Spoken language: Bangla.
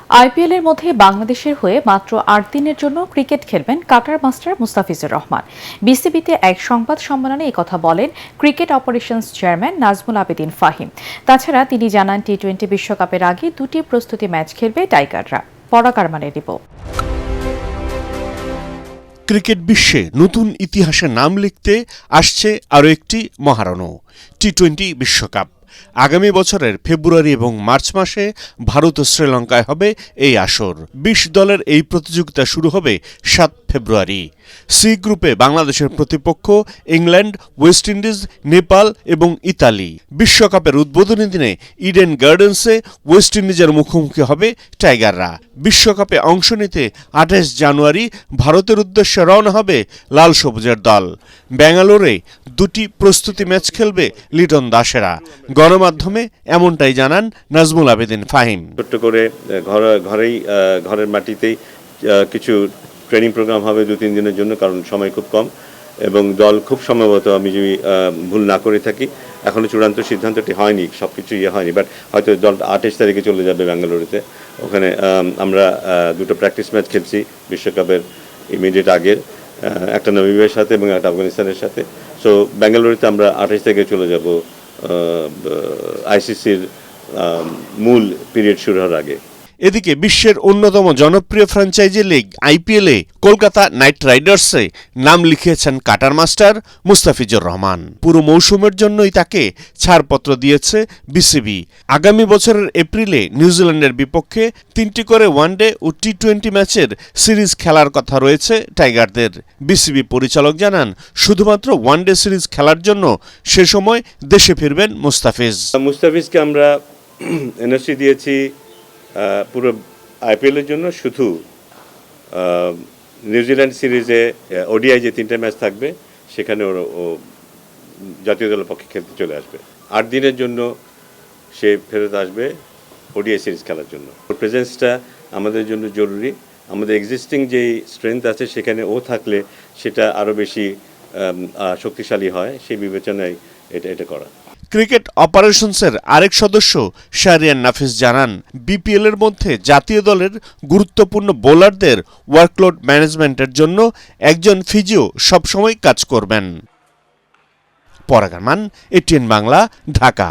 আইপিএলের মধ্যে বাংলাদেশের হয়ে মাত্র ৮ দিনের জন্য ক্রিকেট খেলবেন কাটার মাস্টার মুস্তাফিজুর রহমান। বিসিবিতে এক সংবাদ সম্মেলনে একথা বলেন cricket operations chairman Nazmul Abedin Fahim. তাছাড়া তিনি জানান টি-20 বিশ্বকাপের আগে দুটি প্রস্তুতি ম্যাচ খেলবে টাইগাররা। পরাগ আরমানের রিপোর্ট। ক্রিকেট বিশ্বে নতুন ইতিহাসে নাম লিখতে আসছে আরও একটি মহারণও, টি-20 বিশ্বকাপ। আগামী বছরের ফেব্রুয়ারি এবং মার্চ মাসে ভারত ও শ্রীলঙ্কায় হবে এই আসর। ২০ দলের এই প্রতিযোগিতা শুরু হবে ৭ ফেব্রুয়ারি। সি গ্রুপে বাংলাদেশের প্রতিপক্ষ ইংল্যান্ড, ওয়েস্ট ইন্ডিজ, নেপাল এবং ইতালি। বিশ্বকাপের উদ্বোধনী দিনে ইডেন গার্ডেন্সে ওয়েস্ট ইন্ডিজের মুখোমুখি হবে টাইগাররা। বিশ্বকাপে অংশ নিতে ২৮ জানুয়ারি ভারতের উদ্দেশ্যে রওনা হবে লাল সবুজের দল। ব্যাঙ্গালোরে দুটি প্রস্তুতি ম্যাচ খেলবে লিটন দাসেরা। গণমাধ্যমে এমনটাই জানান নাজমুল আবেদিন ফাহিম। ছোট্ট করে ঘরের মাটিতেই কিছু ট্রেনিং প্রোগ্রাম হবে ২-৩ দিনের জন্য, কারণ সময় খুব কম এবং দল খুব সম্ভবত, আমি যদি ভুল না করে থাকি, এখনো চূড়ান্ত সিদ্ধান্তটি হয়নি, সবকিছু হয়নি, বাট হয়তো দল ২৮ তারিখে চলে যাবে বেঙ্গালুরুতে। ওখানে আমরা দুটো প্র্যাকটিস ম্যাচ খেলছি বিশ্বকাপের ইমিডিয়েট আগের, একটা নামিবিয়ার সাথে এবং একটা আফগানিস্তানের সাথে। সো বেঙ্গালুরুতে আমরা ২৮ তারিখে চলে যাব আইসিসির মূল পিরিয়ড শুরু হওয়ার আগে। এদিকে বিশ্বের অন্যতম জনপ্রিয় ফ্র্যাঞ্চাইজি লিগ আইপিএলে কলকাতা নাইট রাইডার্সে নাম লিখিয়েছেন কাটার মাস্টার মুস্তাফিজুর রহমান। পুরো মৌসুমের জন্যই তাকে ছাড়পত্র দিয়েছে বিসিবি। আগামী বছরের এপ্রিলে নিউজিল্যান্ডের বিপক্ষে ৩টি করে ওয়ানডে ও টি-20 ম্যাচের সিরিজ খেলার কথা রয়েছে টাইগারদের। বিসিবি পরিচালক জানান, শুধুমাত্র ওয়ানডে সিরিজ খেলার জন্য সে সময় দেশে ফিরবেন মুস্তাফিজকে আমরা এনওসি দিয়েছি পুরো আইপিএলের জন্য। শুধু নিউজিল্যান্ড সিরিজে ওডিআই যে 3টে ম্যাচ থাকবে সেখানে ও জাতীয় দলের পক্ষে খেলতে চলে আসবে। ৮ দিনের জন্য সে ফেরত আসবে ওডিআই সিরিজ খেলার জন্য। ওর প্রেজেন্সটা আমাদের জন্য জরুরি। আমাদের এক্সিস্টিং যেই স্ট্রেংথ আছে সেখানে ও থাকলে সেটা আরও বেশি শক্তিশালী হয়, সেই বিবেচনায় এটা করা। ক্রিকেট অপারেশনসের আরেক সদস্য শাহরিয়ার নাফিস জানান, বিপিএলের মধ্যে জাতীয় দলের গুরুত্বপূর্ণ বোলারদের ওয়ার্কলোড ম্যানেজমেন্টের জন্য একজন ফিজিও সবসময় কাজ করবেন। পরাগ আরমান, এটিএন বাংলা, ঢাকা।